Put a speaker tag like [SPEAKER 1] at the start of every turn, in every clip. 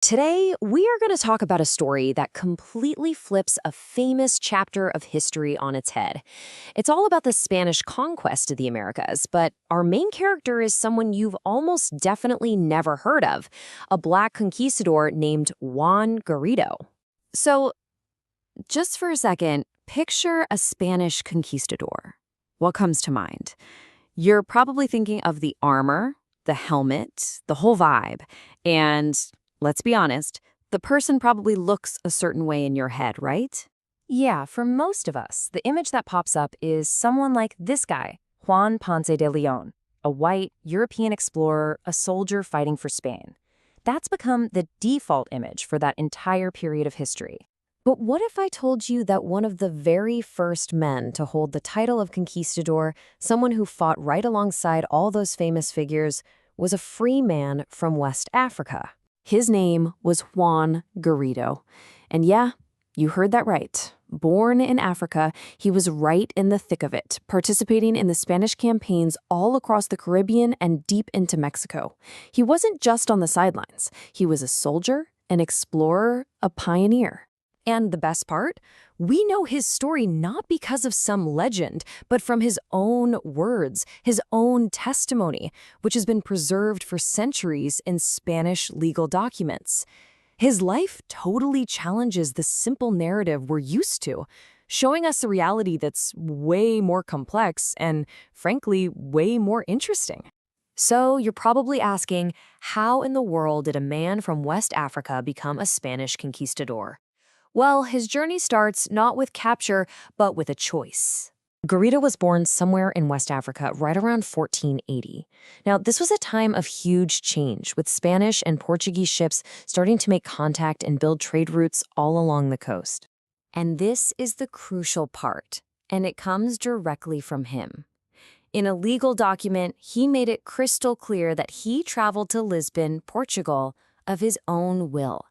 [SPEAKER 1] Today, we are going to talk about a story that completely flips a famous chapter of history on its head. It's all about the Spanish conquest of the Americas, but our main character is someone you've almost definitely never heard of, a black conquistador named Juan Garrido. So, just for a second, picture a Spanish conquistador. What comes to mind? You're probably thinking of the armor, the helmet, the whole vibe, and let's be honest, the person probably looks a certain way in your head, right? Yeah, for most of us, the image that pops up is someone like this guy, Juan Ponce de Leon, a white European explorer, a soldier fighting for Spain. That's become the default image for that entire period of history. But what if I told you that one of the very first men to hold the title of conquistador, someone who fought right alongside all those famous figures, was a free man from West Africa? His name was Juan Garrido. And yeah, you heard that right. Born in Africa, he was right in the thick of it, participating in the Spanish campaigns all across the Caribbean and deep into Mexico. He wasn't just on the sidelines. He was a soldier, an explorer, a pioneer. And the best part? We know his story not because of some legend, but from his own words, his own testimony, which has been preserved for centuries in Spanish legal documents. His life totally challenges the simple narrative we're used to, showing us a reality that's way more complex and, frankly, way more interesting. So you're probably asking, how in the world did a man from West Africa become a Spanish conquistador? Well, his journey starts not with capture, but with a choice. Garrido was born somewhere in West Africa right around 1480. Now, this was a time of huge change, with Spanish and Portuguese ships starting to make contact and build trade routes all along the coast. And this is the crucial part, and it comes directly from him. In a legal document, he made it crystal clear that he traveled to Lisbon, Portugal, of his own will.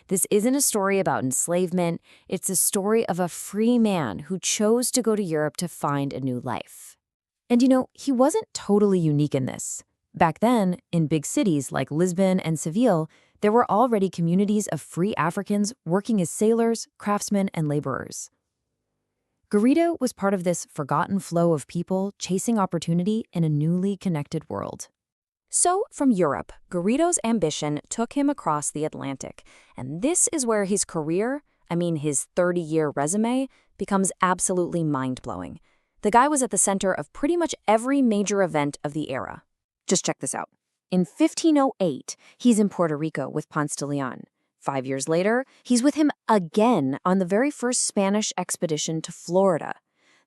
[SPEAKER 1] This isn't a story about enslavement, it's a story of a free man who chose to go to Europe to find a new life. And he wasn't totally unique in this. Back then, in big cities like Lisbon and Seville, there were already communities of free Africans working as sailors, craftsmen, and laborers. Garrido was part of this forgotten flow of people chasing opportunity in a newly connected world. So, from Europe, Garrido's ambition took him across the Atlantic, and this is where his career, his 30-year resume, becomes absolutely mind-blowing. The guy was at the center of pretty much every major event of the era. Just check this out. In 1508, he's in Puerto Rico with Ponce de Leon. 5 years later, he's with him again on the very first Spanish expedition to Florida.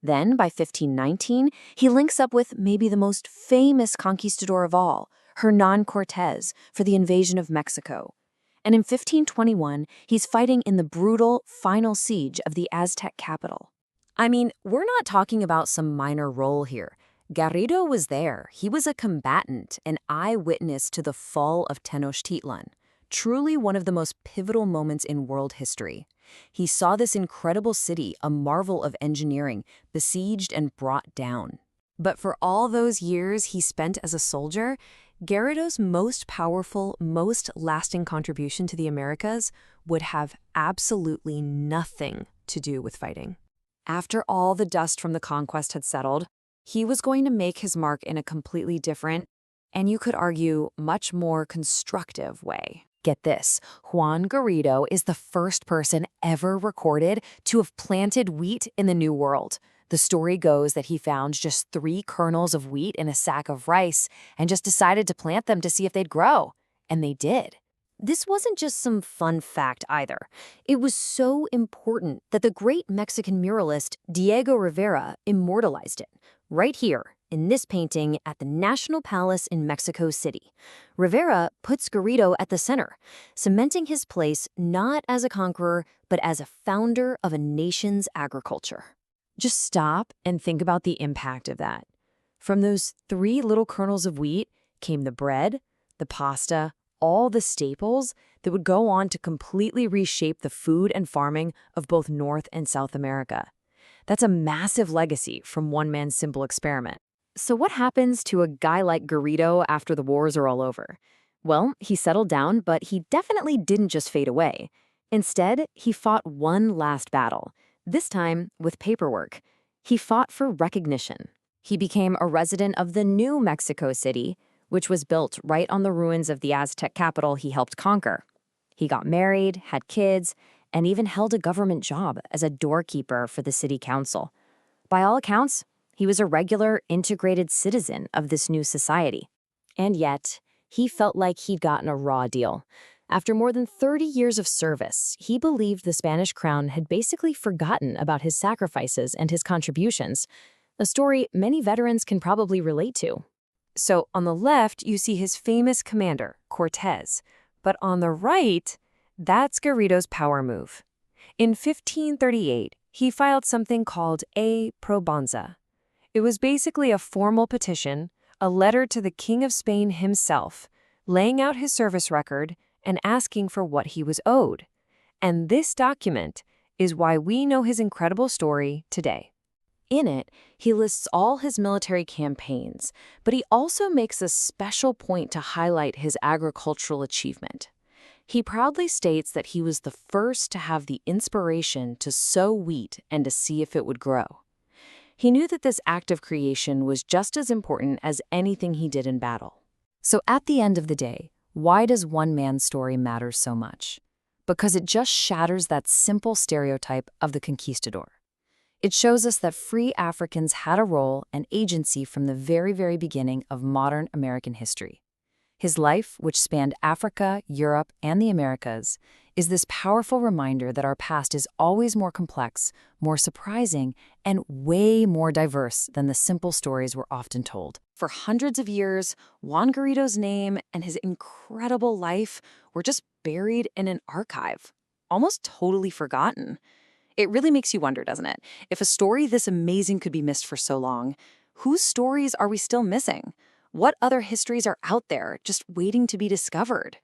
[SPEAKER 1] Then, by 1519, he links up with maybe the most famous conquistador of all, Hernán Cortés, for the invasion of Mexico. And in 1521, he's fighting in the brutal final siege of the Aztec capital. We're not talking about some minor role here. Garrido was there. He was a combatant, an eyewitness to the fall of Tenochtitlan. Truly one of the most pivotal moments in world history. He saw this incredible city, a marvel of engineering, besieged and brought down. But for all those years he spent as a soldier, Garrido's most powerful, most lasting contribution to the Americas would have absolutely nothing to do with fighting. After all the dust from the conquest had settled, he was going to make his mark in a completely different, and you could argue, much more constructive way. Get this, Juan Garrido is the first person ever recorded to have planted wheat in the New World. The story goes that he found just 3 kernels of wheat in a sack of rice and just decided to plant them to see if they'd grow. And they did. This wasn't just some fun fact either. It was so important that the great Mexican muralist Diego Rivera immortalized it, right here, in this painting at the National Palace in Mexico City. Rivera puts Garrido at the center, cementing his place not as a conqueror, but as a founder of a nation's agriculture. Just stop and think about the impact of that. From those 3 little kernels of wheat came the bread, the pasta, all the staples that would go on to completely reshape the food and farming of both North and South America. That's a massive legacy from one man's simple experiment. So what happens to a guy like Garrido after the wars are all over? Well, he settled down, but he definitely didn't just fade away. Instead, he fought one last battle, this time with paperwork. He fought for recognition. He became a resident of the new Mexico City, which was built right on the ruins of the Aztec capital he helped conquer. He got married, had kids, and even held a government job as a doorkeeper for the city council. By all accounts, he was a regular, integrated citizen of this new society. And yet, he felt like he'd gotten a raw deal. After more than 30 years of service, he believed the Spanish crown had basically forgotten about his sacrifices and his contributions, a story many veterans can probably relate to. So on the left, you see his famous commander, Cortés, but on the right, that's Garrido's power move. In 1538, he filed something called a Probanza. It was basically a formal petition, a letter to the King of Spain himself, laying out his service record and asking for what he was owed. And this document is why we know his incredible story today. In it, he lists all his military campaigns, but he also makes a special point to highlight his agricultural achievement. He proudly states that he was the first to have the inspiration to sow wheat and to see if it would grow. He knew that this act of creation was just as important as anything he did in battle. So at the end of the day, why does one man's story matter so much? Because it just shatters that simple stereotype of the conquistador. It shows us that free Africans had a role and agency from the very, very beginning of modern American history. His life, which spanned Africa, Europe, and the Americas, is this powerful reminder that our past is always more complex, more surprising, and way more diverse than the simple stories we're often told. For hundreds of years, Juan Garrido's name and his incredible life were just buried in an archive, almost totally forgotten. It really makes you wonder, doesn't it? If a story this amazing could be missed for so long, whose stories are we still missing? What other histories are out there just waiting to be discovered?